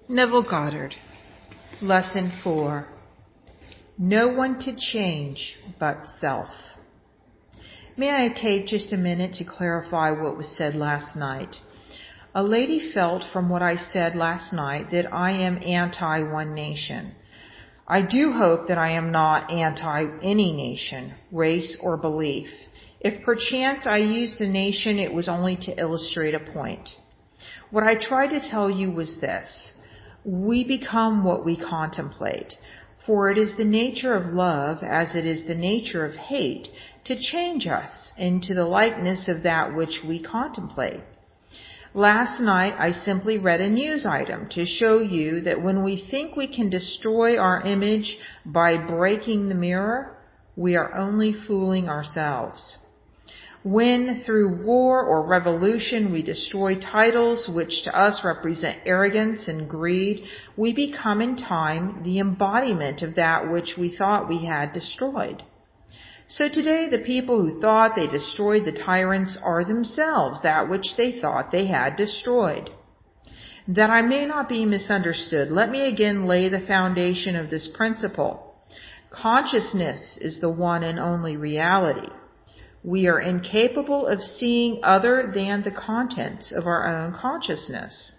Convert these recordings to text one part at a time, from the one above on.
Neville Goddard. Lesson 4. No one to change but self. May I take just a minute to clarify what was said last night? A lady felt from what I said last night that I am anti-one nation. I do hope that I am not anti any nation, race, or belief. If perchance I used a nation, it was only to illustrate a point. What I tried to tell you was this. We become what we contemplate, for it is the nature of love, as it is the nature of hate, to change us into the likeness of that which we contemplate. Last night I simply read a news item to show you that when we think we can destroy our image by breaking the mirror, we are only fooling ourselves. When through war or revolution we destroy titles which to us represent arrogance and greed, we become in time the embodiment of that which we thought we had destroyed. So today the people who thought they destroyed the tyrants are themselves that which they thought they had destroyed. That I may not be misunderstood, let me again lay the foundation of this principle. Consciousness is the one and only reality. We are incapable of seeing other than the contents of our own consciousness.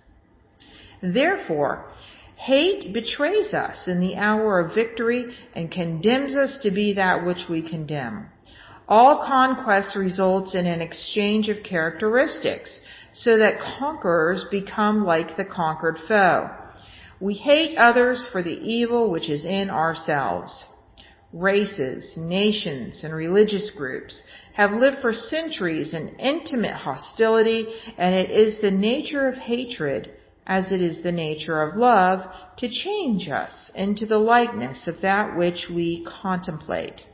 Therefore, hate betrays us in the hour of victory and condemns us to be that which we condemn. All conquest results in an exchange of characteristics, so that conquerors become like the conquered foe. We hate others for the evil which is in ourselves. Races, nations, and religious groups have lived for centuries in intimate hostility, and it is the nature of hatred, as it is the nature of love, to change us into the likeness of that which we contemplate.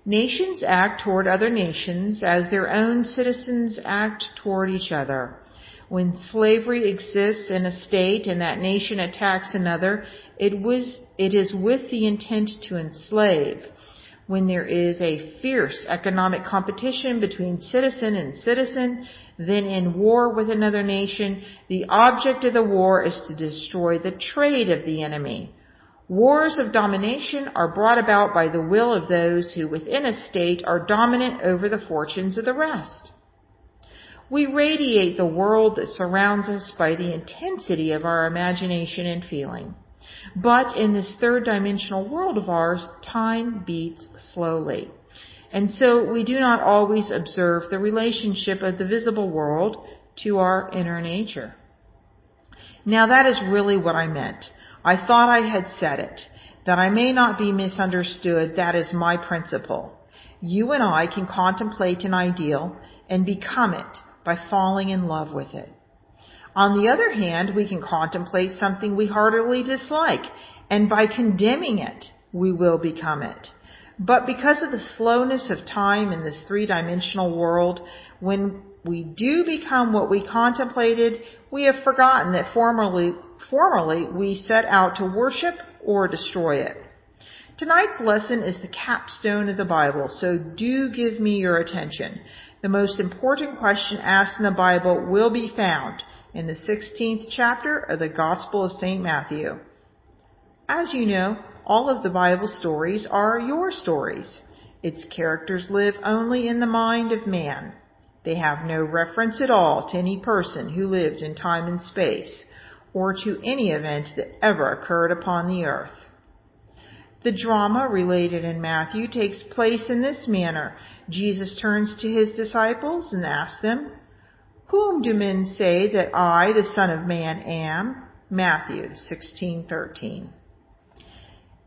Nations act toward other nations as their own citizens act toward each other. When slavery exists in a state and that nation attacks another, it is with the intent to enslave. When there is a fierce economic competition between citizen and citizen, then in war with another nation, the object of the war is to destroy the trade of the enemy. Wars of domination are brought about by the will of those who within a state are dominant over the fortunes of the rest. We radiate the world that surrounds us by the intensity of our imagination and feeling. But in this third-dimensional world of ours, time beats slowly. And so we do not always observe the relationship of the visible world to our inner nature. Now that is really what I meant. I thought I had said it. That I may not be misunderstood, that is my principle. You and I can contemplate an ideal and become it by falling in love with it. On the other hand, we can contemplate something we heartily dislike, and by condemning it, we will become it. But because of the slowness of time in this three-dimensional world, when we do become what we contemplated, we have forgotten that formerly we set out to worship or destroy it. Tonight's lesson is the capstone of the Bible, so do give me your attention. The most important question asked in the Bible will be found in the 16th chapter of the Gospel of St. Matthew. As you know, all of the Bible stories are your stories. Its characters live only in the mind of man. They have no reference at all to any person who lived in time and space, or to any event that ever occurred upon the earth. The drama related in Matthew takes place in this manner. Jesus turns to his disciples and asks them, "Whom do men say that I, the Son of Man, am?" Matthew 16:13.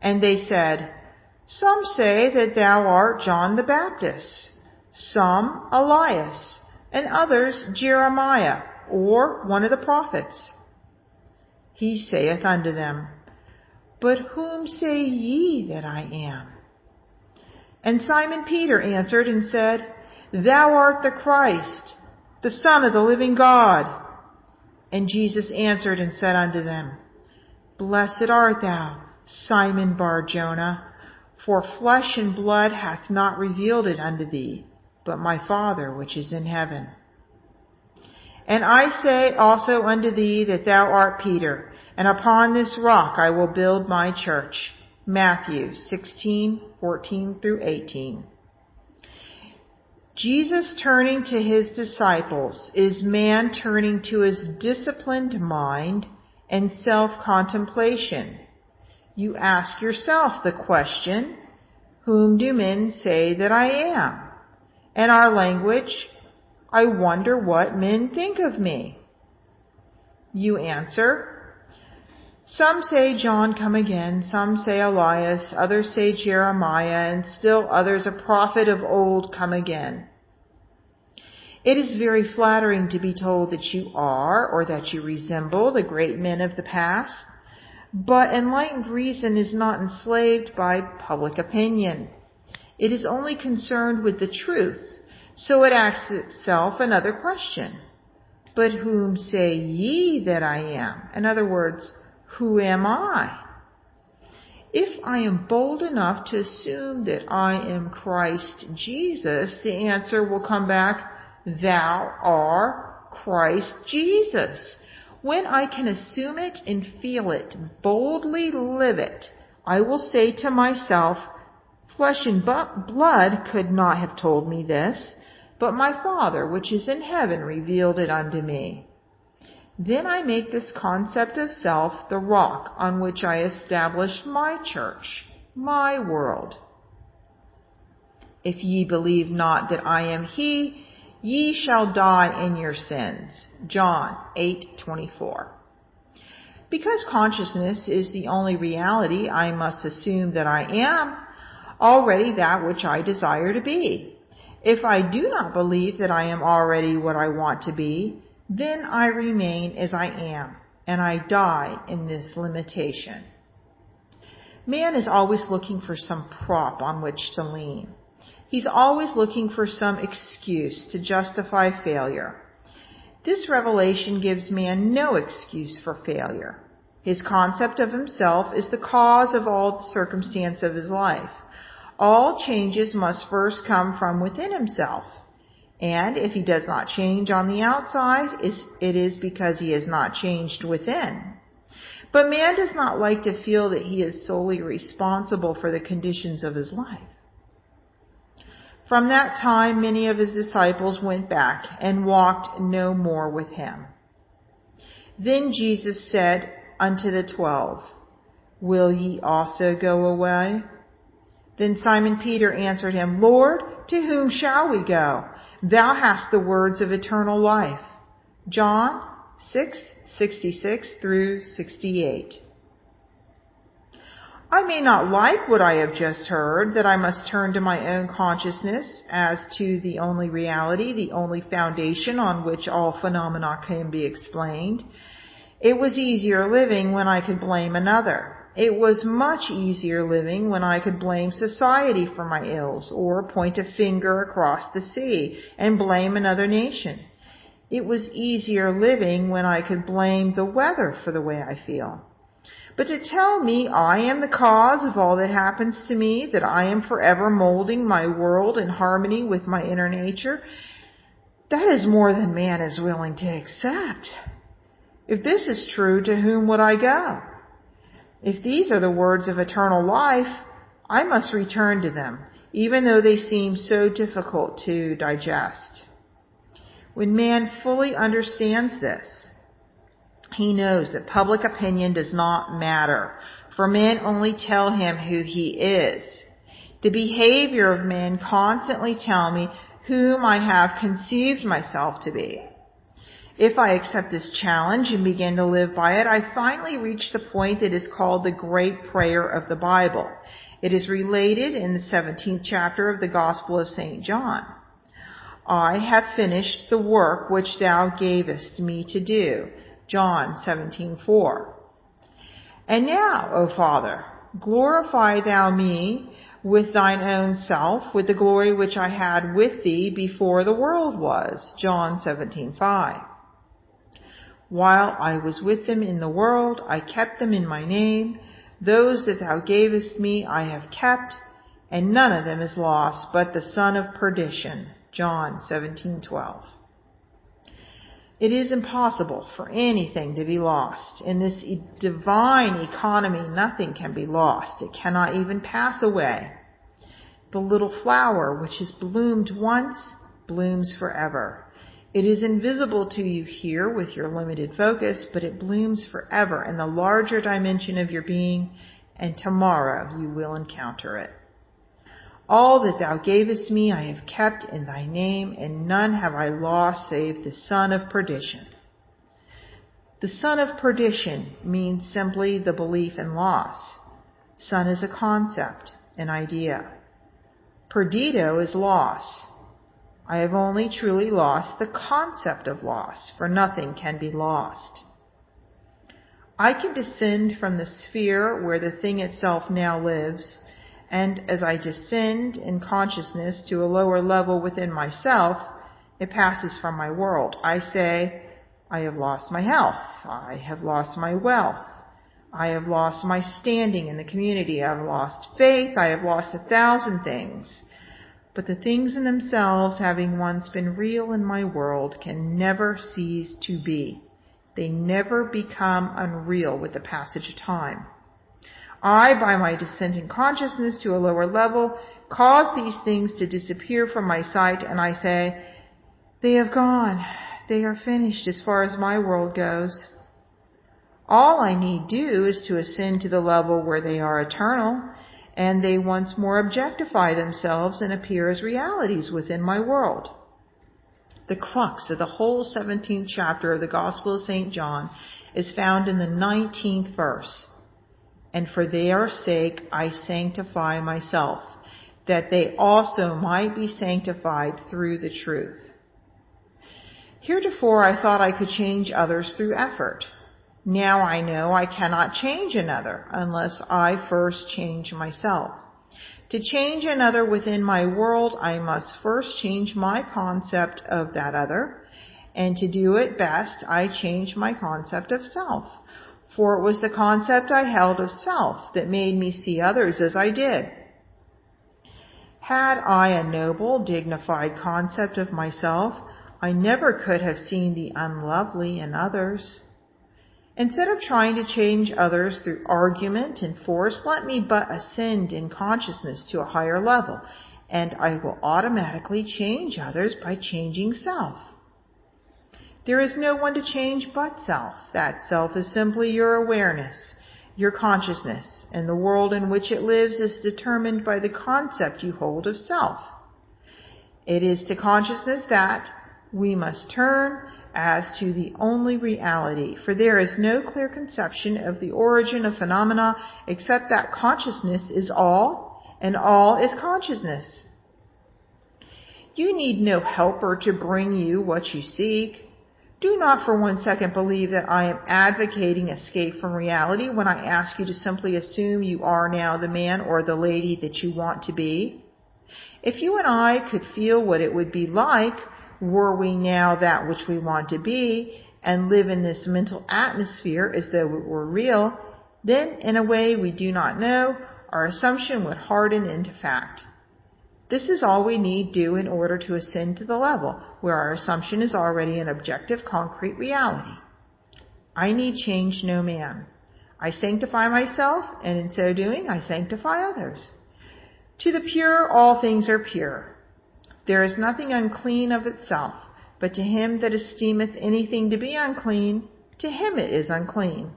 And they said, "Some say that thou art John the Baptist, some Elias, and others Jeremiah, or one of the prophets." He saith unto them, "But whom say ye that I am?" And Simon Peter answered and said, "Thou art the Christ, the Son of the living God." And Jesus answered and said unto them, "Blessed art thou, Simon Bar-Jonah, for flesh and blood hath not revealed it unto thee, but my Father which is in heaven. And I say also unto thee that thou art Peter, and upon this rock I will build my church. Matthew 16:14 through 18. Jesus turning to his disciples is man turning to his disciplined mind and self-contemplation. You ask yourself the question, whom do men say that I am? In our language, I wonder what men think of me. You answer, some say John come again, some say Elias, others say Jeremiah, and still others a prophet of old come again. It is very flattering to be told that you are or that you resemble the great men of the past, but enlightened reason is not enslaved by public opinion. It is only concerned with the truth, so it asks itself another question. But whom say ye that I am? In other words, who am I? If I am bold enough to assume that I am Christ Jesus, the answer will come back, thou art Christ Jesus. When I can assume it and feel it, boldly live it, I will say to myself, flesh and blood could not have told me this, but my Father which is in heaven revealed it unto me. Then I make this concept of self the rock on which I establish my church, my world. If ye believe not that I am he, ye shall die in your sins. John 8:24. Because consciousness is the only reality, I must assume that I am already that which I desire to be. If I do not believe that I am already what I want to be, then I remain as I am, and I die in this limitation. Man is always looking for some prop on which to lean. He's always looking for some excuse to justify failure. This revelation gives man no excuse for failure. His concept of himself is the cause of all the circumstance of his life. All changes must first come from within himself. And if he does not change on the outside, it is because he has not changed within. But man does not like to feel that he is solely responsible for the conditions of his life. From that time, many of his disciples went back and walked no more with him. Then Jesus said unto the 12, Will ye also go away? Then Simon Peter answered him, Lord, to whom shall we go? Thou hast the words of eternal life. John 6:66 through 68. I may not like what I have just heard, that I must turn to my own consciousness as to the only reality, the only foundation on which all phenomena can be explained. It was easier living when I could blame another. It was much easier living when I could blame society for my ills, or point a finger across the sea and blame another nation. It was easier living when I could blame the weather for the way I feel. But to tell me I am the cause of all that happens to me, that I am forever molding my world in harmony with my inner nature, that is more than man is willing to accept. If this is true, to whom would I go? If these are the words of eternal life, I must return to them, even though they seem so difficult to digest. When man fully understands this, he knows that public opinion does not matter, for men only tell him who he is. The behavior of men constantly tell me whom I have conceived myself to be. If I accept this challenge and begin to live by it, I finally reach the point that is called the great prayer of the Bible. It is related in the 17th chapter of the Gospel of St. John. I have finished the work which thou gavest me to do. John 17:4. And now, O Father, glorify thou me with thine own self, with the glory which I had with thee before the world was. John 17:5. While I was with them in the world, I kept them in my name. Those that thou gavest me I have kept, and none of them is lost, but the son of perdition. John 17:12. It is impossible for anything to be lost. In this divine economy, nothing can be lost. It cannot even pass away. The little flower which has bloomed once blooms forever. It is invisible to you here with your limited focus, but it blooms forever in the larger dimension of your being, and tomorrow you will encounter it. All that thou gavest me I have kept in thy name, and none have I lost save the son of perdition. The son of perdition means simply the belief in loss. Son is a concept, an idea. Perdido is loss. I have only truly lost the concept of loss, for nothing can be lost. I can descend from the sphere where the thing itself now lives, and as I descend in consciousness to a lower level within myself, it passes from my world. I say, I have lost my health. I have lost my wealth. I have lost my standing in the community. I have lost faith. I have lost 1,000 things. But the things in themselves, having once been real in my world, can never cease to be. They never become unreal with the passage of time. I, by my descent in consciousness to a lower level, cause these things to disappear from my sight, and I say, they have gone. They are finished as far as my world goes. All I need do is to ascend to the level where they are eternal, and they once more objectify themselves and appear as realities within my world. The crux of the whole 17th chapter of the Gospel of St. John is found in the 19th verse. And for their sake I sanctify myself, that they also might be sanctified through the truth. Heretofore I thought I could change others through effort. Now I know I cannot change another unless I first change myself. To change another within my world, I must first change my concept of that other, and to do it best, I change my concept of self. For it was the concept I held of self that made me see others as I did. Had I a noble, dignified concept of myself, I never could have seen the unlovely in others. Instead of trying to change others through argument and force, let me but ascend in consciousness to a higher level, and I will automatically change others by changing self. There is no one to change but self. That self is simply your awareness, your consciousness, and the world in which it lives is determined by the concept you hold of self. It is to consciousness that we must turn as to the only reality, for there is no clear conception of the origin of phenomena except that consciousness is all, and all is consciousness. You need no helper to bring you what you seek. Do not for 1 second believe that I am advocating escape from reality when I ask you to simply assume you are now the man or the lady that you want to be. If you and I could feel what it would be like were we now that which we want to be, and live in this mental atmosphere as though it were real, then in a way we do not know, our assumption would harden into fact. This is all we need do in order to ascend to the level where our assumption is already an objective, concrete reality. I need change no man. I sanctify myself, and in so doing I sanctify others. To the pure all things are pure. There is nothing unclean of itself, but to him that esteemeth anything to be unclean, to him it is unclean.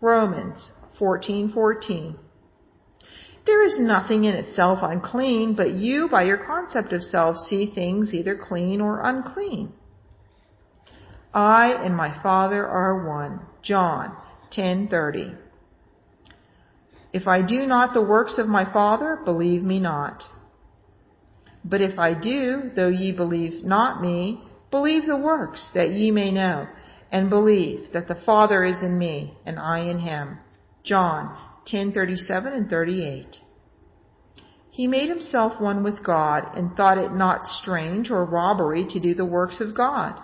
Romans 14:14. There is nothing in itself unclean, but you, by your concept of self, see things either clean or unclean. I and my Father are one. John 10:30. If I do not the works of my Father, believe me not. But if I do, though ye believe not me, believe the works, that ye may know, and believe that the Father is in me, and I in him. John 10:37 and 38. He made himself one with God, and thought it not strange or robbery to do the works of God.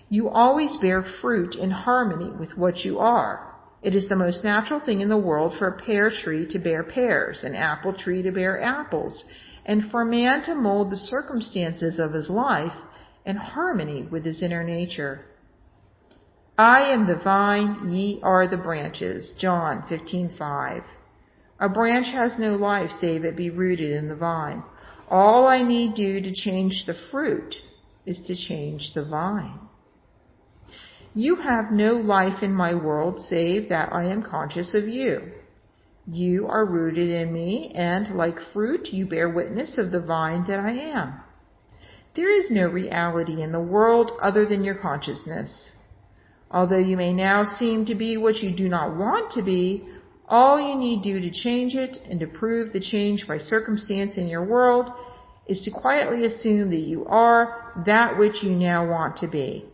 You always bear fruit in harmony with what you are. It is the most natural thing in the world for a pear tree to bear pears, an apple tree to bear apples, and for man to mold the circumstances of his life in harmony with his inner nature. I am the vine, ye are the branches. John 15:5. A branch has no life save it be rooted in the vine. All I need do to change the fruit is to change the vine. You have no life in my world save that I am conscious of you. You are rooted in me, and like fruit, you bear witness of the vine that I am. There is no reality in the world other than your consciousness. Although you may now seem to be what you do not want to be, all you need do to change it and to prove the change by circumstance in your world is to quietly assume that you are that which you now want to be.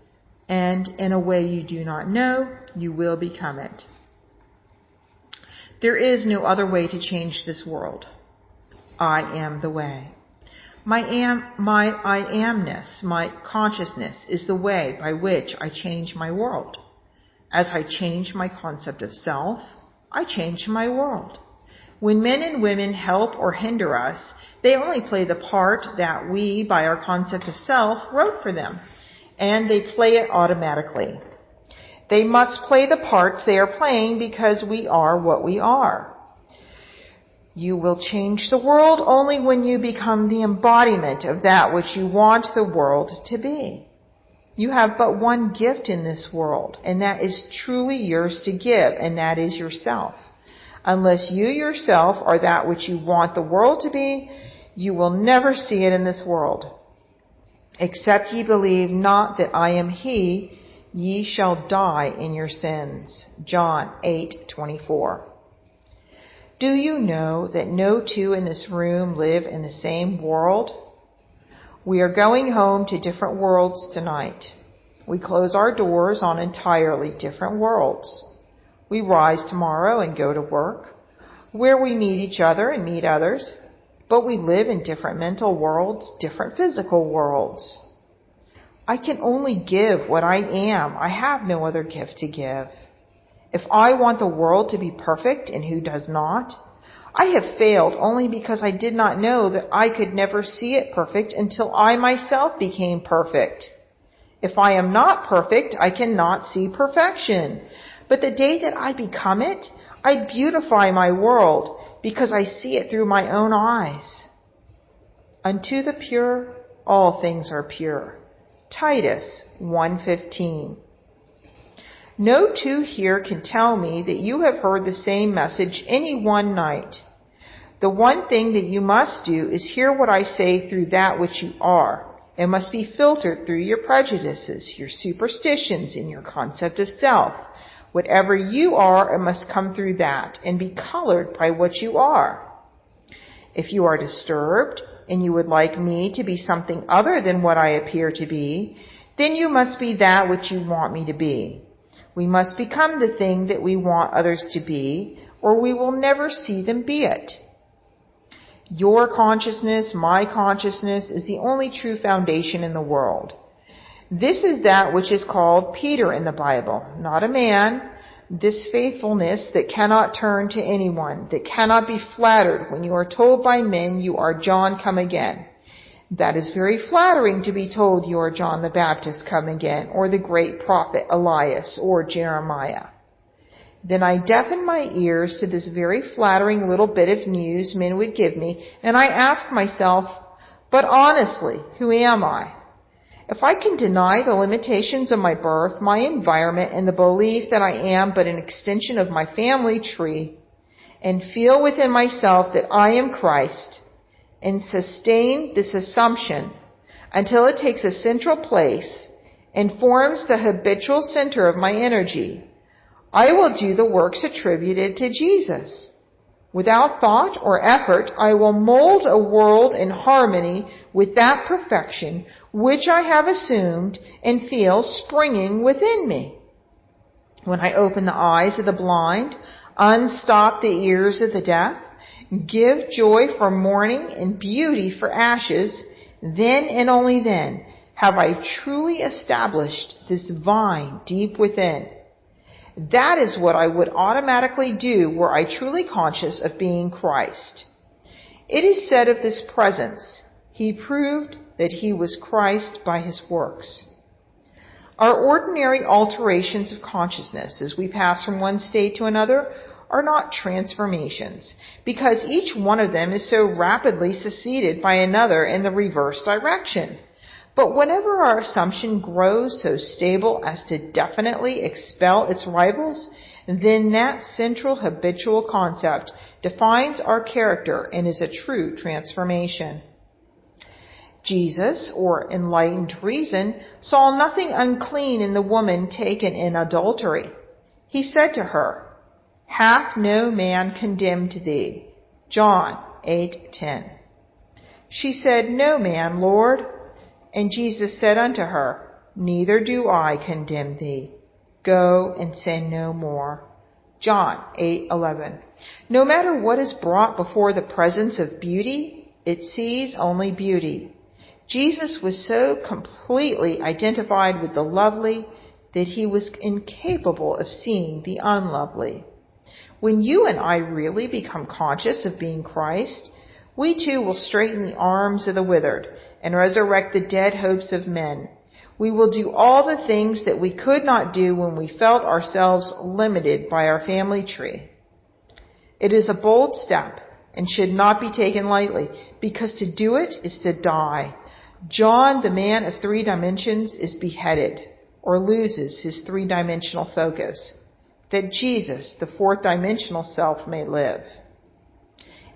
And in a way you do not know, you will become it. There is no other way to change this world. I am the way. My I amness, my consciousness, is the way by which I change my world. As I change my concept of self, I change my world. When men and women help or hinder us, they only play the part that we, by our concept of self, wrote for them, and they play it automatically. They must play the parts they are playing because we are what we are. You will change the world only when you become the embodiment of that which you want the world to be. You have but one gift in this world, and that is truly yours to give, and that is yourself. Unless you yourself are that which you want the world to be, you will never see it in this world. Except ye believe not that I am he, ye shall die in your sins. John 8:24. Do you know that no two in this room live in the same world? We are going home to different worlds tonight. We close our doors on entirely different worlds. We rise tomorrow and go to work, where we meet each other and meet others, but we live in different mental worlds, different physical worlds. I can only give what I am. I have no other gift to give. If I want the world to be perfect, and who does not? I have failed only because I did not know that I could never see it perfect until I myself became perfect. If I am not perfect, I cannot see perfection. But the day that I become it, I beautify my world because I see it through my own eyes. Unto the pure, all things are pure. Titus 1:15. No two here can tell me that you have heard the same message any one night. The one thing that you must do is hear what I say through that which you are. It must be filtered through your prejudices, your superstitions, and your concept of self. Whatever you are, it must come through that and be colored by what you are. If you are disturbed and you would like me to be something other than what I appear to be, then you must be that which you want me to be. We must become the thing that we want others to be, or we will never see them be it. Your consciousness, my consciousness, is the only true foundation in the world. This is that which is called Peter in the Bible, not a man. This faithfulness that cannot turn to anyone, that cannot be flattered when you are told by men you are John come again. That is very flattering to be told you are John the Baptist come again, or the great prophet Elias, or Jeremiah. Then I deafened my ears to this very flattering little bit of news men would give me, and I asked myself, but honestly, who am I? If I can deny the limitations of my birth, my environment, and the belief that I am but an extension of my family tree, and feel within myself that I am Christ, and sustain this assumption until it takes a central place and forms the habitual center of my energy, I will do the works attributed to Jesus. Without thought or effort, I will mold a world in harmony with that perfection which I have assumed and feel springing within me. When I open the eyes of the blind, unstop the ears of the deaf, give joy for mourning and beauty for ashes, then and only then have I truly established this vine deep within. That is what I would automatically do were I truly conscious of being Christ. It is said of this presence, he proved that he was Christ by his works. Our ordinary alterations of consciousness as we pass from one state to another are not transformations, because each one of them is so rapidly succeeded by another in the reverse direction. But whenever our assumption grows so stable as to definitely expel its rivals, then that central habitual concept defines our character and is a true transformation. Jesus, or enlightened reason, saw nothing unclean in the woman taken in adultery. He said to her, "Hath no man condemned thee?" John 8:10. She said, "No man, Lord." And Jesus said unto her, "Neither do I condemn thee. Go and sin no more." John 8:11. No matter what is brought before the presence of beauty, it sees only beauty. Jesus was so completely identified with the lovely that he was incapable of seeing the unlovely. When you and I really become conscious of being Christ, we too will straighten the arms of the withered and resurrect the dead hopes of men. We will do all the things that we could not do when we felt ourselves limited by our family tree. It is a bold step and should not be taken lightly, because to do it is to die. John, the man of 3 dimensions, is beheaded or loses his 3-dimensional focus, that Jesus, the 4th-dimensional self, may live.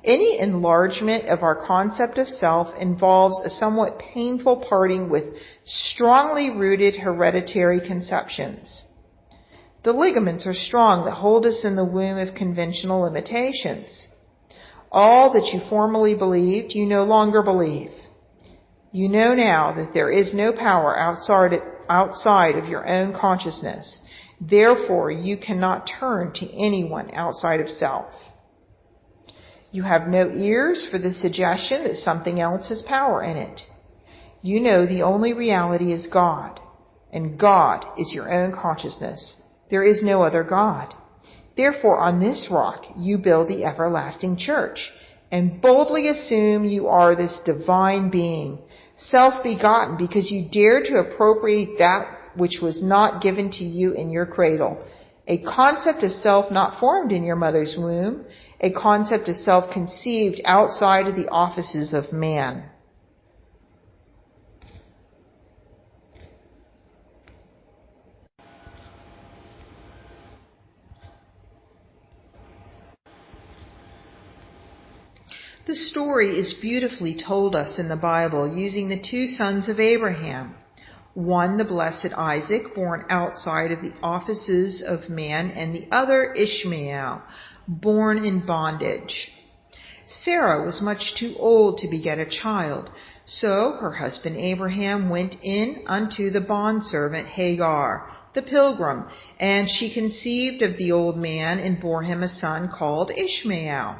Any enlargement of our concept of self involves a somewhat painful parting with strongly rooted hereditary conceptions. The ligaments are strong that hold us in the womb of conventional limitations. All that you formerly believed, you no longer believe. You know now that there is no power outside of your own consciousness. Therefore, you cannot turn to anyone outside of self. You have no ears for the suggestion that something else has power in it. You know the only reality is God, and God is your own consciousness. There is no other God. Therefore, on this rock, you build the everlasting church, and boldly assume you are this divine being, self-begotten, because you dare to appropriate that which was not given to you in your cradle, a concept of self not formed in your mother's womb, a concept of self conceived outside of the offices of man. The story is beautifully told us in the Bible using the 2 sons of Abraham. One, the blessed Isaac, born outside of the offices of man, and the other, Ishmael, born in bondage. Sarah was much too old to beget a child, so her husband Abraham went in unto the bondservant Hagar, the pilgrim, and she conceived of the old man and bore him a son called Ishmael.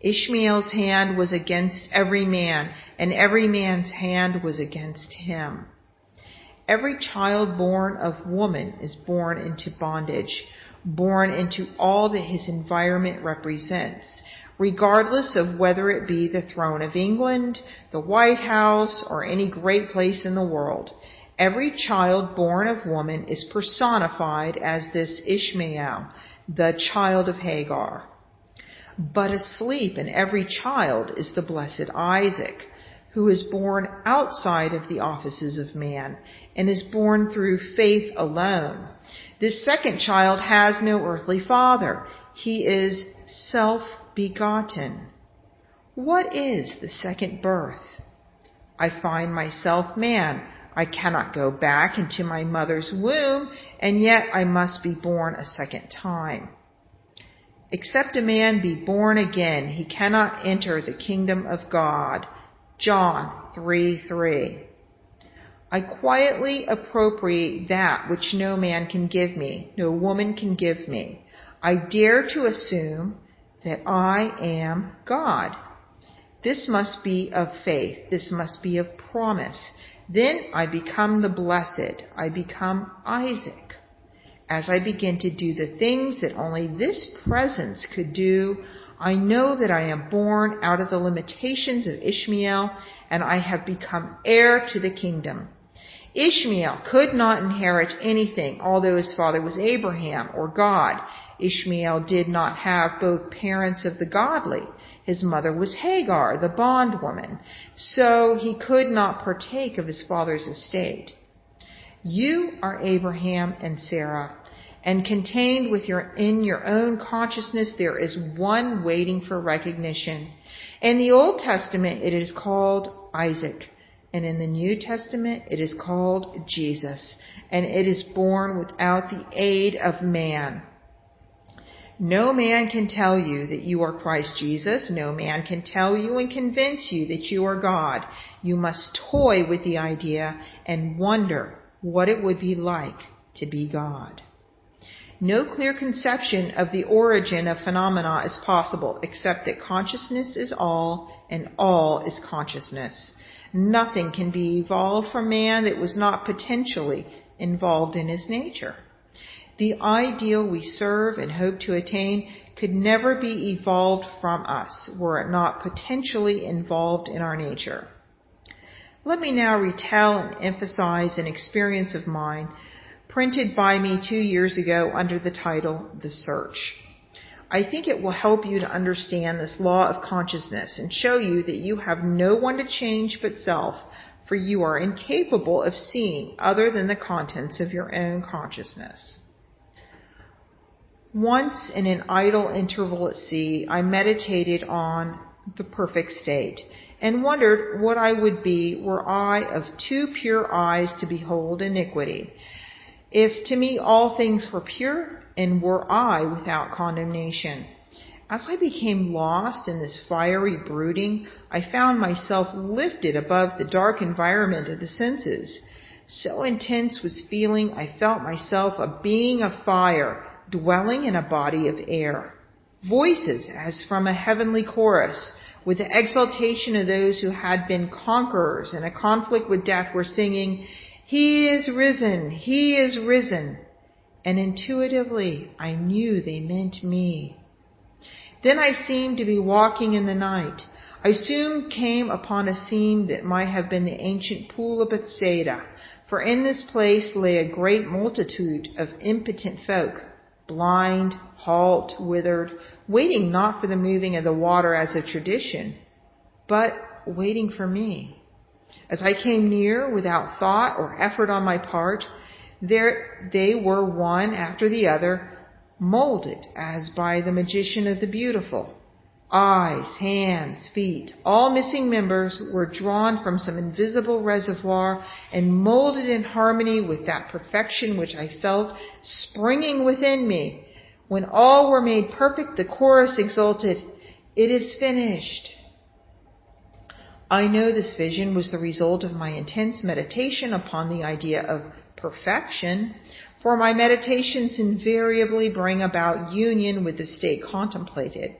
Ishmael's hand was against every man, and every man's hand was against him. Every child born of woman is born into bondage, born into all that his environment represents, regardless of whether it be the throne of England, the White House, or any great place in the world. Every child born of woman is personified as this Ishmael, the child of Hagar. But asleep in every child is the blessed Isaac, who is born outside of the offices of man and is born through faith alone. This second child has no earthly father. He is self-begotten. What is the second birth? I find myself man. I cannot go back into my mother's womb, and yet I must be born a second time. Except a man be born again, he cannot enter the kingdom of God. John 3:3. I quietly appropriate that which no man can give me, no woman can give me. I dare to assume that I am God. This must be of faith. This must be of promise. Then I become the blessed. I become Isaac. As I begin to do the things that only this presence could do, I know that I am born out of the limitations of Ishmael, and I have become heir to the kingdom. Ishmael could not inherit anything, although his father was Abraham or God. Ishmael did not have both parents of the godly. His mother was Hagar, the bondwoman, so he could not partake of his father's estate. You are Abraham and Sarah, and contained in your own consciousness there is one waiting for recognition. In the Old Testament it is called Isaac, and in the New Testament it is called Jesus, and it is born without the aid of man. No man can tell you that you are Christ Jesus. No man can tell you and convince you that you are God. You must toy with the idea and wonder what it would be like to be God. No clear conception of the origin of phenomena is possible except that consciousness is all and all is consciousness. Nothing can be evolved from man that was not potentially involved in his nature. The ideal we serve and hope to attain could never be evolved from us were it not potentially involved in our nature. Let me now retell and emphasize an experience of mine printed by me 2 years ago under the title, The Search. I think it will help you to understand this law of consciousness and show you that you have no one to change but self, for you are incapable of seeing other than the contents of your own consciousness. Once in an idle interval at sea, I meditated on the perfect state and wondered what I would be were I of too pure eyes to behold iniquity. If to me all things were pure, and were I without condemnation. As I became lost in this fiery brooding, I found myself lifted above the dark environment of the senses. So intense was feeling, I felt myself a being of fire, dwelling in a body of air. Voices as from a heavenly chorus, with the exultation of those who had been conquerors in a conflict with death, were singing, "He is risen, he is risen." And intuitively I knew they meant me. Then I seemed to be walking in the night. I soon came upon a scene that might have been the ancient pool of Bethsaida, for in this place lay a great multitude of impotent folk, blind, halt, withered, waiting not for the moving of the water as a tradition, but waiting for me. As I came near, without thought or effort on my part, there they were one after the other, molded as by the magician of the beautiful. Eyes, hands, feet, all missing members were drawn from some invisible reservoir and molded in harmony with that perfection which I felt springing within me. When all were made perfect, the chorus exulted, "It is finished." I know this vision was the result of my intense meditation upon the idea of perfection, for my meditations invariably bring about union with the state contemplated.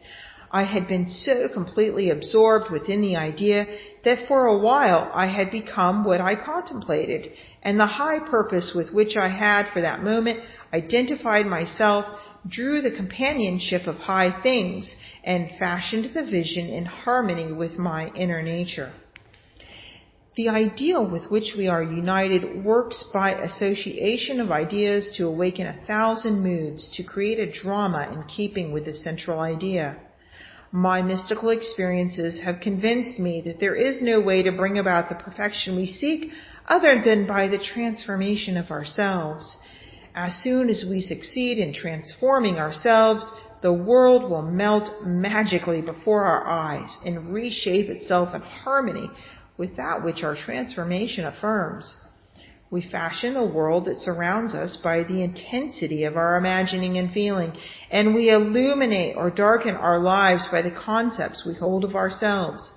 I had been so completely absorbed within the idea that for a while I had become what I contemplated, and the high purpose with which I had for that moment identified myself drew the companionship of high things and fashioned the vision in harmony with my inner nature. The ideal with which we are united works by association of ideas to awaken 1,000 moods, to create a drama in keeping with the central idea. My mystical experiences have convinced me that there is no way to bring about the perfection we seek other than by the transformation of ourselves. As soon as we succeed in transforming ourselves, the world will melt magically before our eyes and reshape itself in harmony with that which our transformation affirms. We fashion a world that surrounds us by the intensity of our imagining and feeling, and we illuminate or darken our lives by the concepts we hold of ourselves.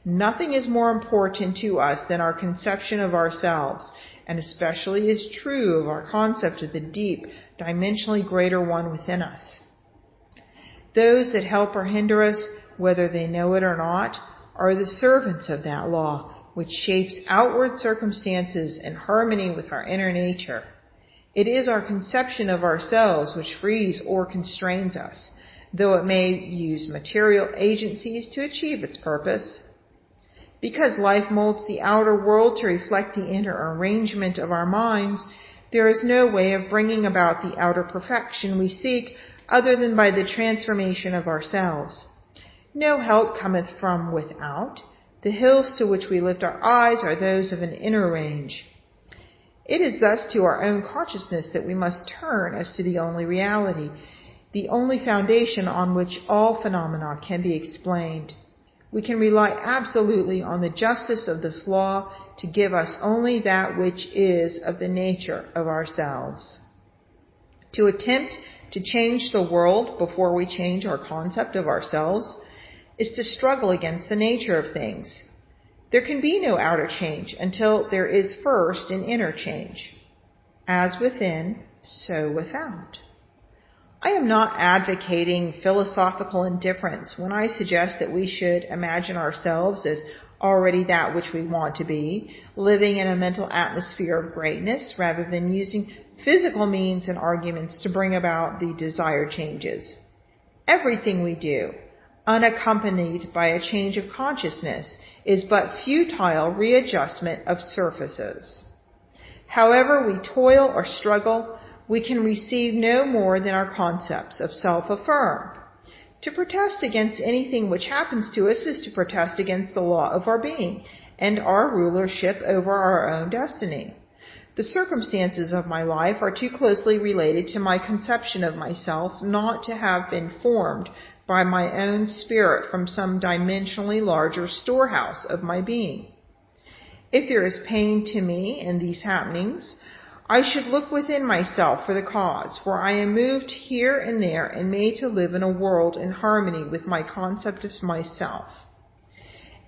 Nothing is more important to us than our conception of ourselves, and especially is true of our concept of the deep, dimensionally greater one within us. Those that help or hinder us, whether they know it or not, are the servants of that law, which shapes outward circumstances in harmony with our inner nature. It is our conception of ourselves which frees or constrains us, though it may use material agencies to achieve its purpose. Because life molds the outer world to reflect the inner arrangement of our minds, there is no way of bringing about the outer perfection we seek other than by the transformation of ourselves. No help cometh from without. The hills to which we lift our eyes are those of an inner range. It is thus to our own consciousness that we must turn as to the only reality, the only foundation on which all phenomena can be explained. We can rely absolutely on the justice of this law to give us only that which is of the nature of ourselves. To attempt to change the world before we change our concept of ourselves is to struggle against the nature of things. There can be no outer change until there is first an inner change. As within, so without. I am not advocating philosophical indifference when I suggest that we should imagine ourselves as already that which we want to be, living in a mental atmosphere of greatness rather than using physical means and arguments to bring about the desired changes. Everything we do, unaccompanied by a change of consciousness, is but futile readjustment of surfaces. However we toil or struggle, we can receive no more than our concepts of self-affirm. To protest against anything which happens to us is to protest against the law of our being and our rulership over our own destiny. The circumstances of my life are too closely related to my conception of myself not to have been formed by my own spirit from some dimensionally larger storehouse of my being. If there is pain to me in these happenings, I should look within myself for the cause, for I am moved here and there and made to live in a world in harmony with my concept of myself.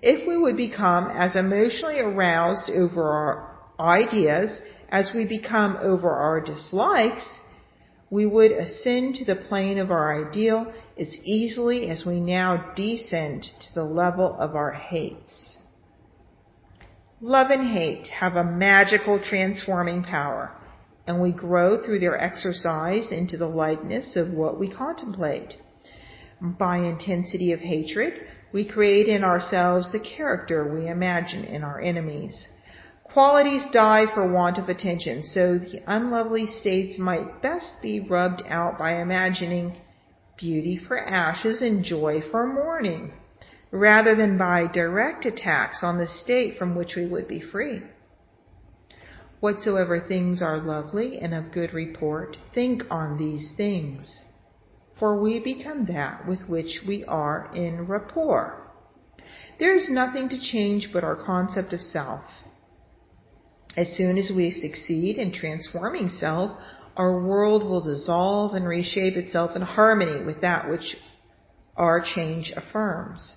If we would become as emotionally aroused over our ideas as we become over our dislikes, we would ascend to the plane of our ideal as easily as we now descend to the level of our hates. Love and hate have a magical transforming power, and we grow through their exercise into the likeness of what we contemplate. By intensity of hatred, we create in ourselves the character we imagine in our enemies. Qualities die for want of attention, so the unlovely states might best be rubbed out by imagining beauty for ashes and joy for mourning, rather than by direct attacks on the state from which we would be free. Whatsoever things are lovely and of good report, think on these things, for we become that with which we are in rapport. There is nothing to change but our concept of self. As soon as we succeed in transforming self, our world will dissolve and reshape itself in harmony with that which our change affirms.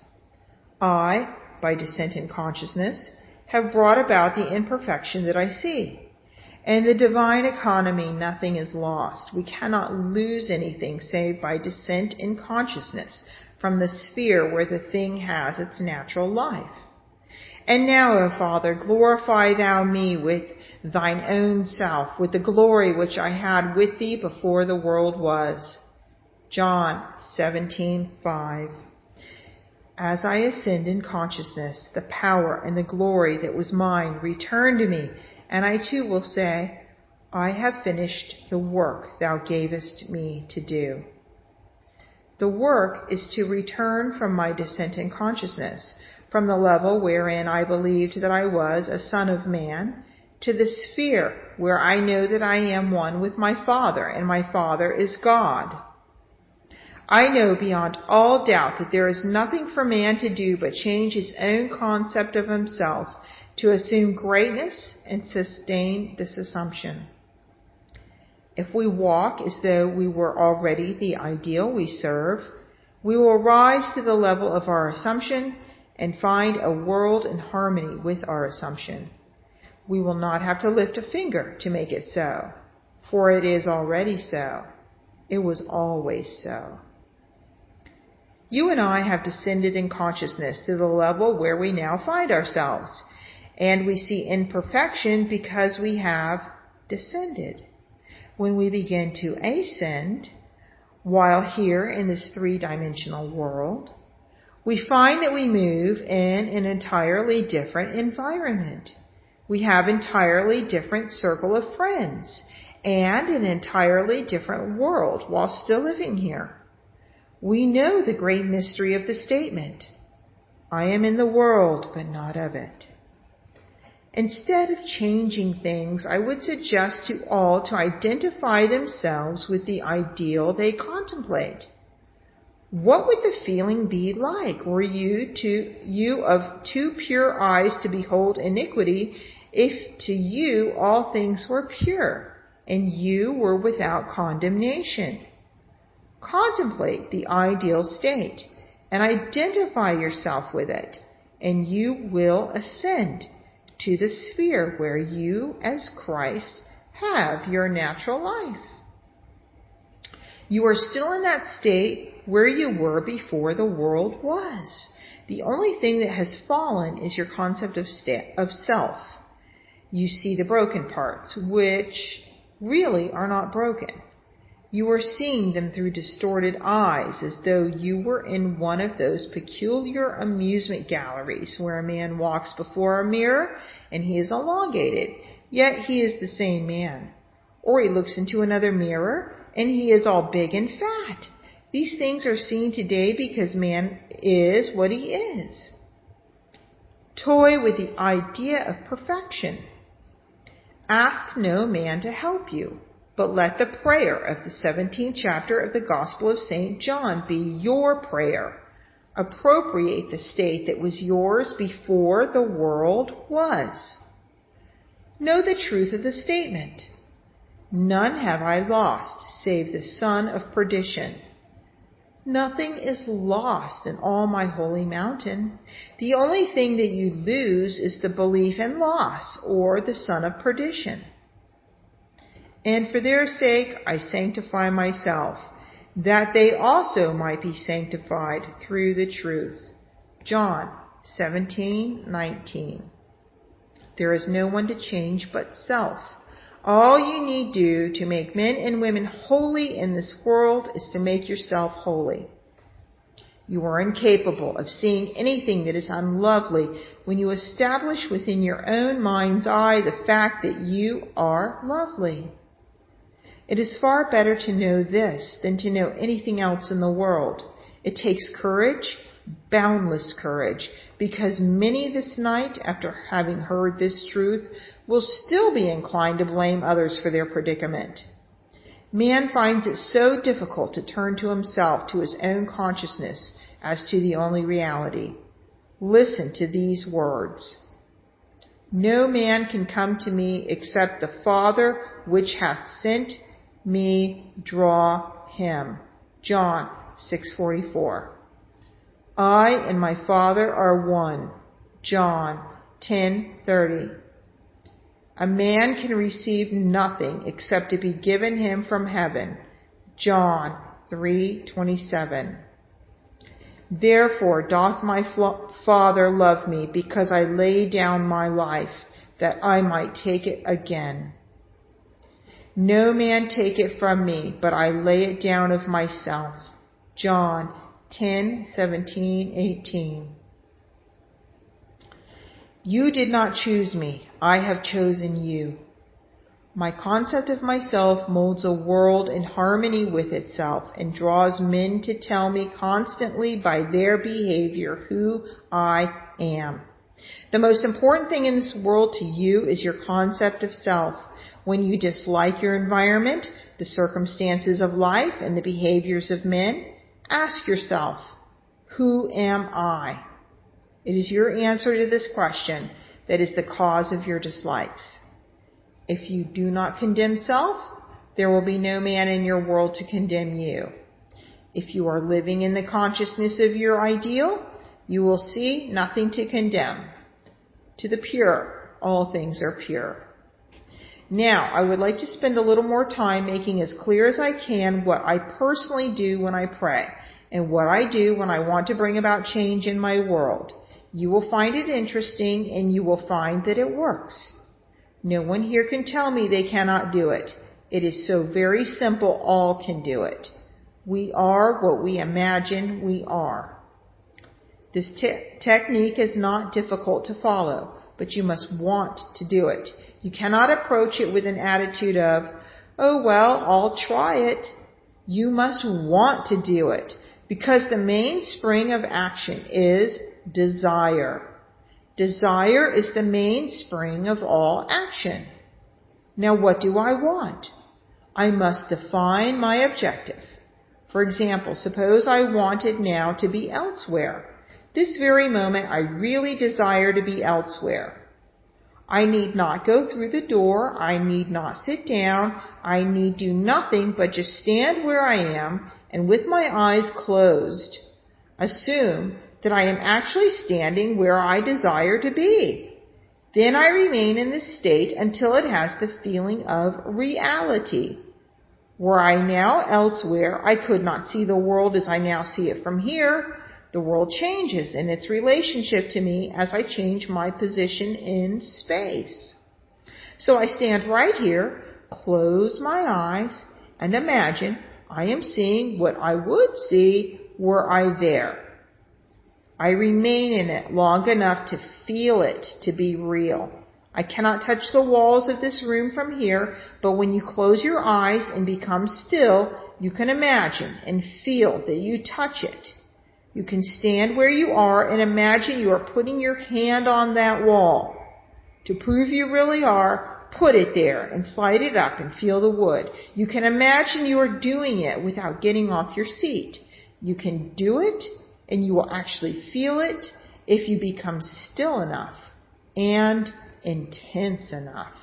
I, by descent in consciousness, have brought about the imperfection that I see. In the divine economy, nothing is lost. We cannot lose anything save by descent in consciousness from the sphere where the thing has its natural life. And now, O Father, glorify thou me with thine own self, with the glory which I had with thee before the world was. John 17:5. As I ascend in consciousness, the power and the glory that was mine return to me, and I too will say, I have finished the work thou gavest me to do. The work is to return from my descent in consciousness, from the level wherein I believed that I was a son of man, to the sphere where I know that I am one with my Father, and my Father is God. I know beyond all doubt that there is nothing for man to do but change his own concept of himself to assume greatness and sustain this assumption. If we walk as though we were already the ideal we serve, we will rise to the level of our assumption and find a world in harmony with our assumption. We will not have to lift a finger to make it so, for it is already so. It was always so. You and I have descended in consciousness to the level where we now find ourselves, and we see imperfection because we have descended. When we begin to ascend, while here in this three-dimensional world, We find that we move in an entirely different environment. We have entirely different circle of friends and an entirely different world while still living here. We know the great mystery of the statement, I am in the world, but not of it. Instead of changing things, I would suggest to all to identify themselves with the ideal they contemplate. What would the feeling be like were you of too pure eyes to behold iniquity, if to you all things were pure, and you were without condemnation? Contemplate the ideal state, and identify yourself with it, and you will ascend to the sphere where you, as Christ, have your natural life. You are still in that state where you were before the world was. The only thing that has fallen is your concept of self. You see the broken parts, which really are not broken. You are seeing them through distorted eyes, as though you were in one of those peculiar amusement galleries where a man walks before a mirror and he is elongated, yet he is the same man. Or he looks into another mirror and he is all big and fat. These things are seen today because man is what he is. Toy with the idea of perfection. Ask no man to help you, but let the prayer of the 17th chapter of the Gospel of St. John be your prayer. Appropriate the state that was yours before the world was. Know the truth of the statement. None have I lost save the son of perdition. Nothing is lost in all my holy mountain. The only thing that you lose is the belief in loss, or the son of perdition. And for their sake I sanctify myself, that they also might be sanctified through the truth. John 17:19. There is no one to change but self. All you need do to make men and women holy in this world is to make yourself holy. You are incapable of seeing anything that is unlovely when you establish within your own mind's eye the fact that you are lovely. It is far better to know this than to know anything else in the world. It takes courage, boundless courage, because many this night, after having heard this truth, will still be inclined to blame others for their predicament. Man finds it so difficult to turn to himself, to his own consciousness, as to the only reality. Listen to these words. No man can come to me except the Father which hath sent me draw him. John 6:44. I and my Father are one. John 10:30. A man can receive nothing except to be given him from heaven. John 3:27. Therefore doth my Father love me, because I lay down my life, that I might take it again. No man take it from me, but I lay it down of myself. John 10:17-18. You did not choose me, I have chosen you. My concept of myself molds a world in harmony with itself and draws men to tell me constantly by their behavior who I am. The most important thing in this world to you is your concept of self. When you dislike your environment, the circumstances of life, and the behaviors of men, ask yourself, who am I? It is your answer to this question that is the cause of your dislikes. If you do not condemn self, there will be no man in your world to condemn you. If you are living in the consciousness of your ideal, you will see nothing to condemn. To the pure, all things are pure. Now, I would like to spend a little more time making as clear as I can what I personally do when I pray, and what I do when I want to bring about change in my world. You will find it interesting, and you will find that it works. No one here can tell me they cannot do it. It is so very simple, all can do it. We are what we imagine we are. This technique is not difficult to follow, but you must want to do it. You cannot approach it with an attitude of, oh, well, I'll try it. You must want to do it, because the mainspring of action is desire. Desire is the mainspring of all action. Now, what do I want? I must define my objective. For example, suppose I wanted now to be elsewhere. This very moment, I really desire to be elsewhere. I need not go through the door. I need not sit down. I need do nothing but just stand where I am and with my eyes closed, assume that I am actually standing where I desire to be. Then I remain in this state until it has the feeling of reality. Were I now elsewhere, I could not see the world as I now see it from here. The world changes in its relationship to me as I change my position in space. So I stand right here, close my eyes, and imagine I am seeing what I would see were I there. I remain in it long enough to feel it to be real. I cannot touch the walls of this room from here, but when you close your eyes and become still, you can imagine and feel that you touch it. You can stand where you are and imagine you are putting your hand on that wall. To prove you really are, put it there and slide it up and feel the wood. You can imagine you are doing it without getting off your seat. You can do it, and you will actually feel it if you become still enough and intense enough.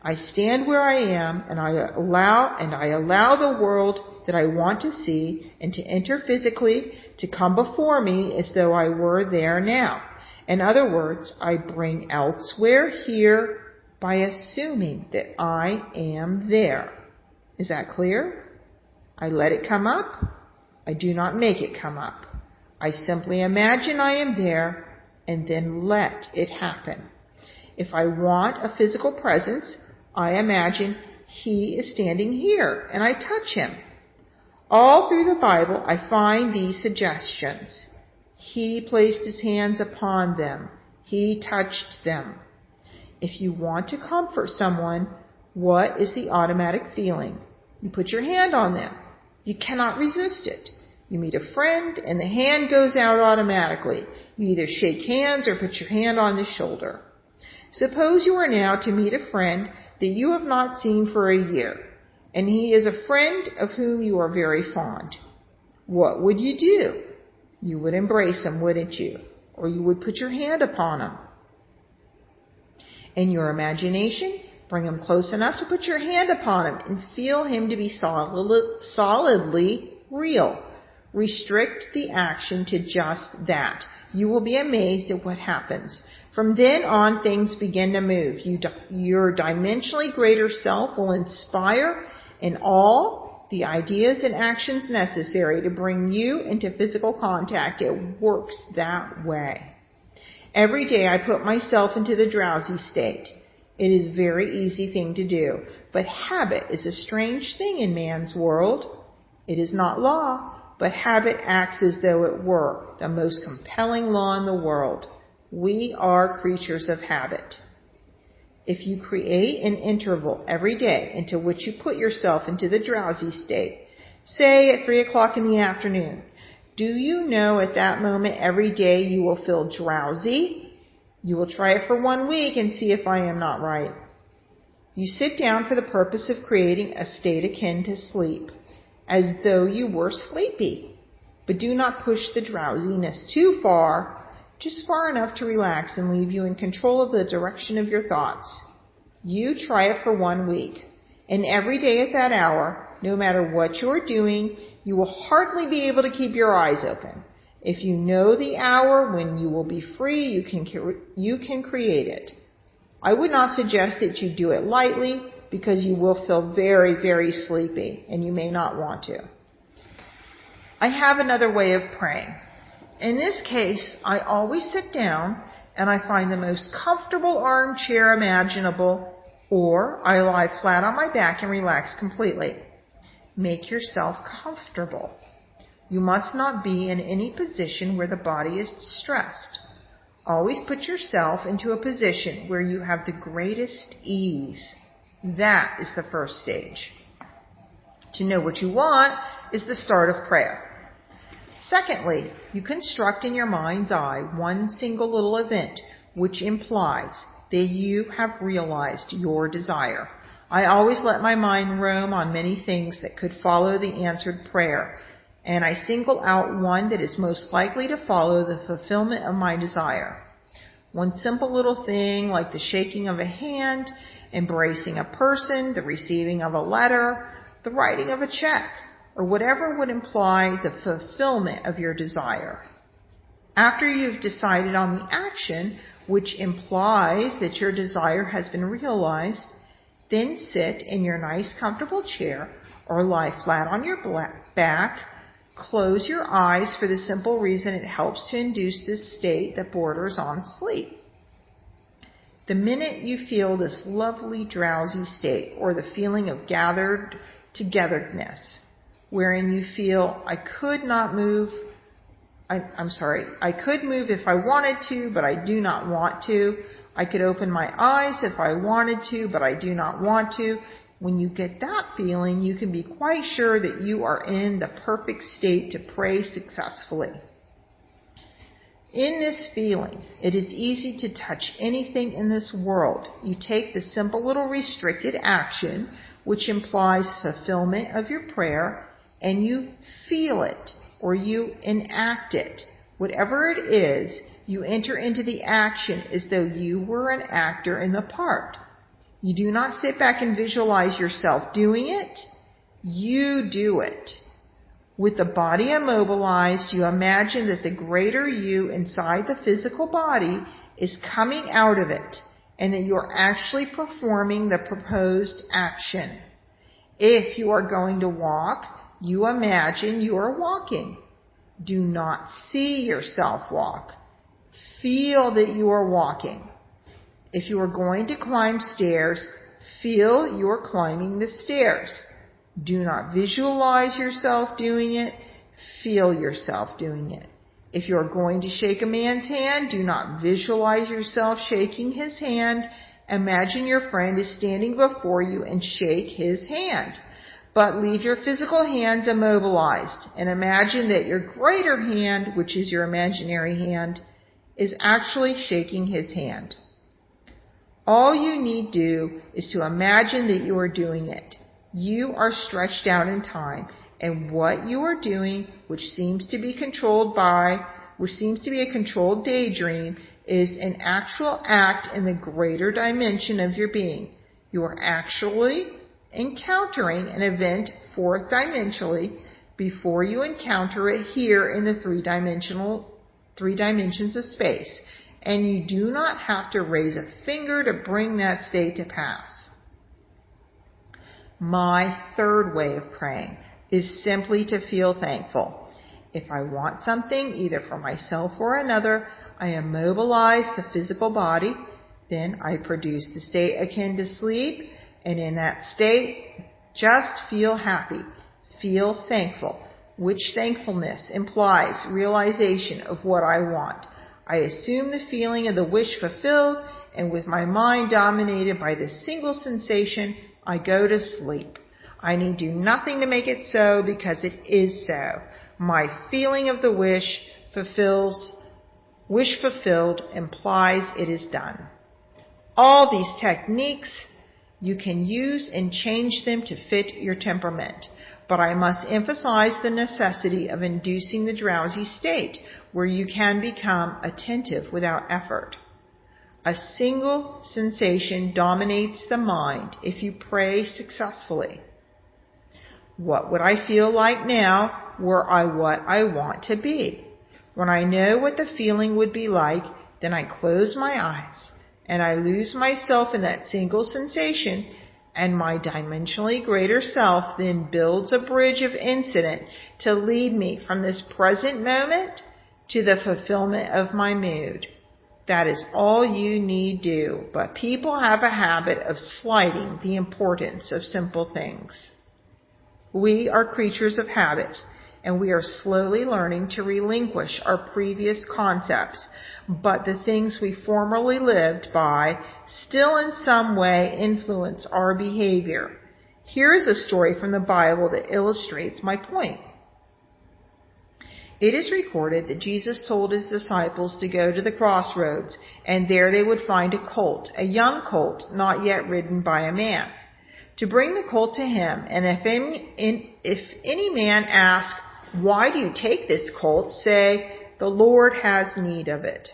I stand where I am, and I allow the world that I want to see and to enter physically to come before me as though I were there now. In other words, I bring elsewhere here by assuming that I am there. Is that clear? I let it come up. I do not make it come up. I simply imagine I am there and then let it happen. If I want a physical presence, I imagine he is standing here and I touch him. All through the Bible, I find these suggestions. He placed his hands upon them. He touched them. If you want to comfort someone, what is the automatic feeling? You put your hand on them. You cannot resist it. You meet a friend and the hand goes out automatically. You either shake hands or put your hand on his shoulder. Suppose you are now to meet a friend that you have not seen for a year, and he is a friend of whom you are very fond. What would you do? You would embrace him, wouldn't you? Or you would put your hand upon him. In your imagination, bring him close enough to put your hand upon him and feel him to be solidly real. Restrict the action to just that. You will be amazed at what happens. From then on, things begin to move. Your dimensionally greater self will inspire in all the ideas and actions necessary to bring you into physical contact. It works that way. Every day I put myself into the drowsy state. It is a very easy thing to do. But habit is a strange thing in man's world. It is not law, but habit acts as though it were the most compelling law in the world. We are creatures of habit. If you create an interval every day into which you put yourself into the drowsy state, say at 3 o'clock in the afternoon, do you know at that moment every day you will feel drowsy? You will try it for 1 week and see if I am not right. You sit down for the purpose of creating a state akin to sleep, as though you were sleepy. But do not push the drowsiness too far, just far enough to relax and leave you in control of the direction of your thoughts. You try it for 1 week, and every day at that hour, no matter what you are doing, you will hardly be able to keep your eyes open. If you know the hour when you will be free, you can create it. I would not suggest that you do it lightly, because you will feel very, very sleepy, and you may not want to. I have another way of praying. In this case, I always sit down, and I find the most comfortable armchair imaginable, or I lie flat on my back and relax completely. Make yourself comfortable. You must not be in any position where the body is distressed. Always put yourself into a position where you have the greatest ease. That is the first stage. To know what you want is the start of prayer. Secondly, you construct in your mind's eye one single little event which implies that you have realized your desire. I always let my mind roam on many things that could follow the answered prayer, and I single out one that is most likely to follow the fulfillment of my desire. One simple little thing like the shaking of a hand, embracing a person, the receiving of a letter, the writing of a check, or whatever would imply the fulfillment of your desire. After you've decided on the action, which implies that your desire has been realized, then sit in your nice comfortable chair or lie flat on your back. Close your eyes for the simple reason it helps to induce this state that borders on sleep. The minute you feel this lovely drowsy state or the feeling of gathered togetherness, wherein you feel I could move if I wanted to, but I do not want to. I could open my eyes if I wanted to, but I do not want to. When you get that feeling, you can be quite sure that you are in the perfect state to pray successfully. In this feeling, it is easy to touch anything in this world. You take the simple little restricted action, which implies fulfillment of your prayer, and you feel it or you enact it. Whatever it is, you enter into the action as though you were an actor in the part. You do not sit back and visualize yourself doing it. You do it. With the body immobilized, you imagine that the greater you inside the physical body is coming out of it and that you're actually performing the proposed action. If you are going to walk, you imagine you are walking. Do not see yourself walk. Feel that you are walking. If you are going to climb stairs, feel you are climbing the stairs. Do not visualize yourself doing it. Feel yourself doing it. If you are going to shake a man's hand, do not visualize yourself shaking his hand. Imagine your friend is standing before you and shake his hand. But leave your physical hands immobilized and imagine that your greater hand, which is your imaginary hand, is actually shaking his hand. All you need do is to imagine that you are doing it. You are stretched out in time, and what you are doing, which seems to be a controlled daydream, is an actual act in the greater dimension of your being. You are actually encountering an event fourth dimensionally before you encounter it here in the three dimensions of space. And you do not have to raise a finger to bring that state to pass. My third way of praying is simply to feel thankful. If I want something, either for myself or another, I immobilize the physical body, then I produce the state akin to sleep, and in that state, just feel happy, feel thankful, which thankfulness implies realization of what I want. I assume the feeling of the wish fulfilled, and with my mind dominated by this single sensation, I go to sleep. I need do nothing to make it so because it is so. My feeling of the wish fulfilled implies it is done. All these techniques you can use and change them to fit your temperament. But I must emphasize the necessity of inducing the drowsy state where you can become attentive without effort. A single sensation dominates the mind if you pray successfully. What would I feel like now were I what I want to be? When I know what the feeling would be like, then I close my eyes and I lose myself in that single sensation, and my dimensionally greater self then builds a bridge of incident to lead me from this present moment to the fulfillment of my mood. That is all you need do, but people have a habit of slighting the importance of simple things. We are creatures of habit. and we are slowly learning to relinquish our previous concepts, but the things we formerly lived by still in some way influence our behavior. Here is a story from the Bible that illustrates my point. It is recorded that Jesus told his disciples to go to the crossroads, and there they would find a colt, a young colt, not yet ridden by a man. To bring the colt to him, and if any man ask, "Why do you take this colt?" say, "The Lord has need of it."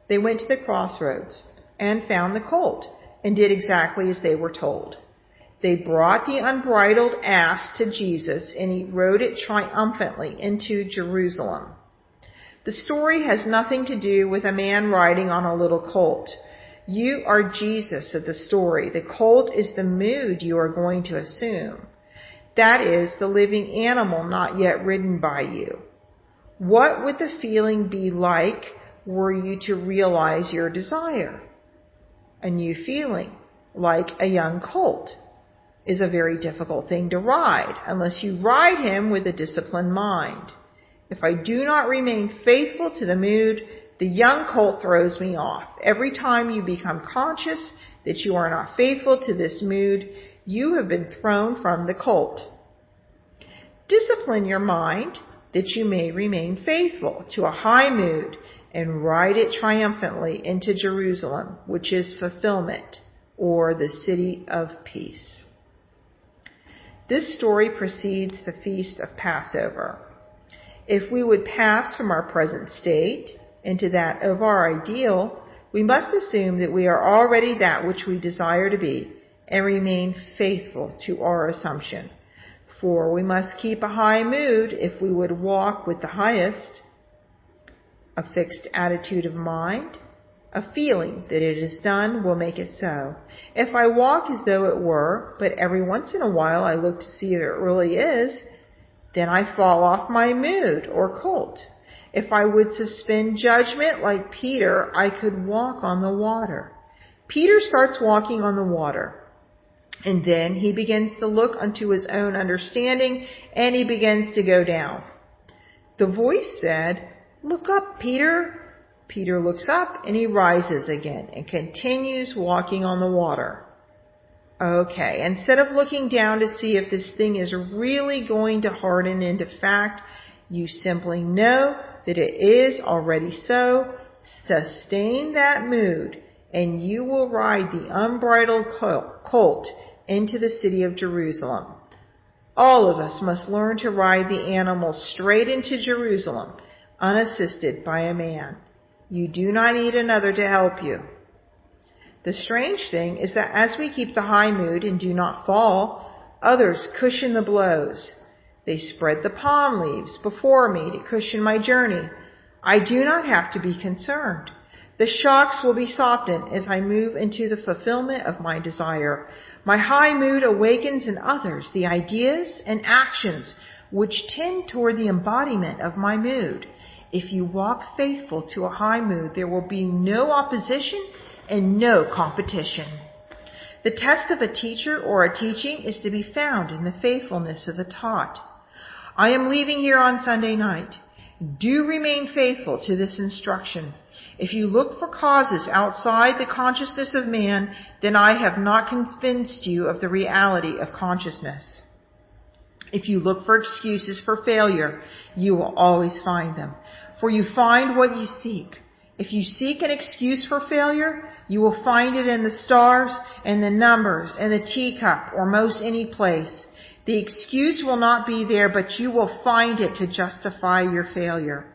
They went to the crossroads and found the colt, and did exactly as they were told. They brought the unbridled ass to Jesus, and he rode it triumphantly into Jerusalem. The story has nothing to do with a man riding on a little colt. You are Jesus of the story. The colt is the mood you are going to assume. That is, the living animal not yet ridden by you. What would the feeling be like were you to realize your desire? A new feeling, like a young colt, is a very difficult thing to ride unless you ride him with a disciplined mind. If I do not remain faithful to the mood, the young colt throws me off. Every time you become conscious that you are not faithful to this mood, you have been thrown from the colt. Discipline your mind that you may remain faithful to a high mood and ride it triumphantly into Jerusalem, which is fulfillment, or the city of peace. This story precedes the feast of Passover. If we would pass from our present state into that of our ideal, we must assume that we are already that which we desire to be and remain faithful to our assumption. For we must keep a high mood if we would walk with the highest, a fixed attitude of mind. A feeling that it is done will make it so. If I walk as though it were, but every once in a while I look to see if it really is, then I fall off my mood or colt. If I would suspend judgment like Peter, I could walk on the water. Peter starts walking on the water, and then he begins to look unto his own understanding, and he begins to go down. The voice said, "Look up, Peter." Peter looks up and he rises again and continues walking on the water. Okay, instead of looking down to see if this thing is really going to harden into fact, you simply know that it is already so. Sustain that mood and you will ride the unbridled colt into the city of Jerusalem. All of us must learn to ride the animal straight into Jerusalem, unassisted by a man. You do not need another to help you. The strange thing is that as we keep the high mood and do not fall, others cushion the blows. They spread the palm leaves before me to cushion my journey. I do not have to be concerned. The shocks will be softened as I move into the fulfillment of my desire. My high mood awakens in others the ideas and actions which tend toward the embodiment of my mood. If you walk faithful to a high mood, there will be no opposition and no competition. The test of a teacher or a teaching is to be found in the faithfulness of the taught. I am leaving here on Sunday night. Do remain faithful to this instruction. If you look for causes outside the consciousness of man, then I have not convinced you of the reality of consciousness. If you look for excuses for failure, you will always find them. For you find what you seek. If you seek an excuse for failure, you will find it in the stars and the numbers and the teacup or most any place. The excuse will not be there, but you will find it to justify your failure.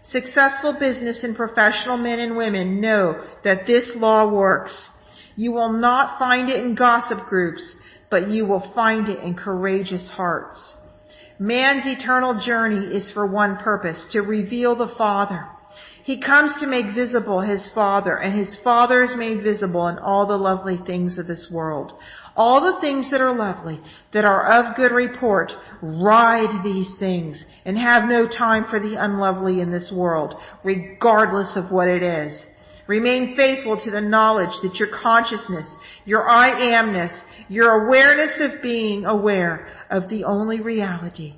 Successful business and professional men and women know that this law works. You will not find it in gossip groups, but you will find it in courageous hearts. Man's eternal journey is for one purpose, to reveal the Father. He comes to make visible his Father, and his Father is made visible in all the lovely things of this world. All the things that are lovely, that are of good report, ride these things and have no time for the unlovely in this world, regardless of what it is. Remain faithful to the knowledge that your consciousness, your I amness, your awareness of being aware of the only reality.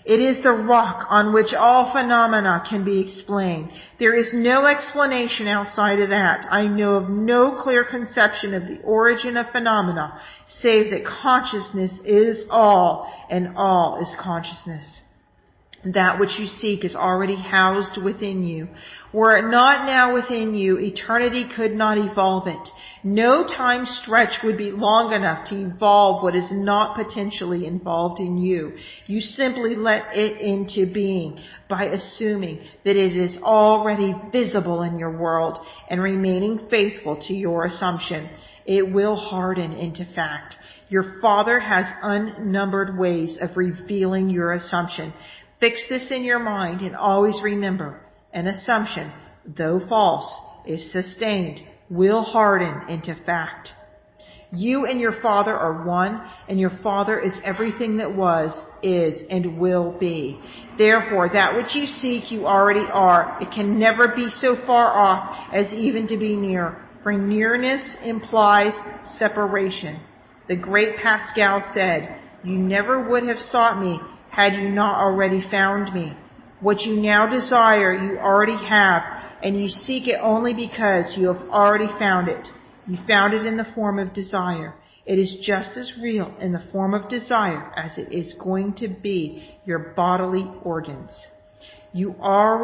It is the rock on which all phenomena can be explained. There is no explanation outside of that. I know of no clear conception of the origin of phenomena, save that consciousness is all, and all is consciousness. That which you seek is already housed within you. Were it not now within you, eternity could not evolve it. No time stretch would be long enough to evolve what is not potentially involved in you. You simply let it into being by assuming that it is already visible in your world and remaining faithful to your assumption. It will harden into fact. Your Father has unnumbered ways of revealing your assumption. Fix this in your mind and always remember, an assumption, though false, is sustained, will harden into fact. You and your Father are one, and your Father is everything that was, is, and will be. Therefore, that which you seek you already are. It can never be so far off as even to be near, for nearness implies separation. The great Pascal said, "You never would have sought me had you not already found me. What you now desire you already have, and you seek it only because you have already found it. You found it in the form of desire. It is just as real in the form of desire as it is going to be your bodily organs. You are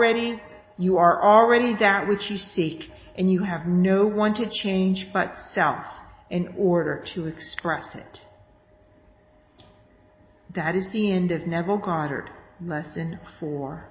already that which you seek, and you have no one to change but self in order to express it." That is the end of Neville Goddard, Lesson 4.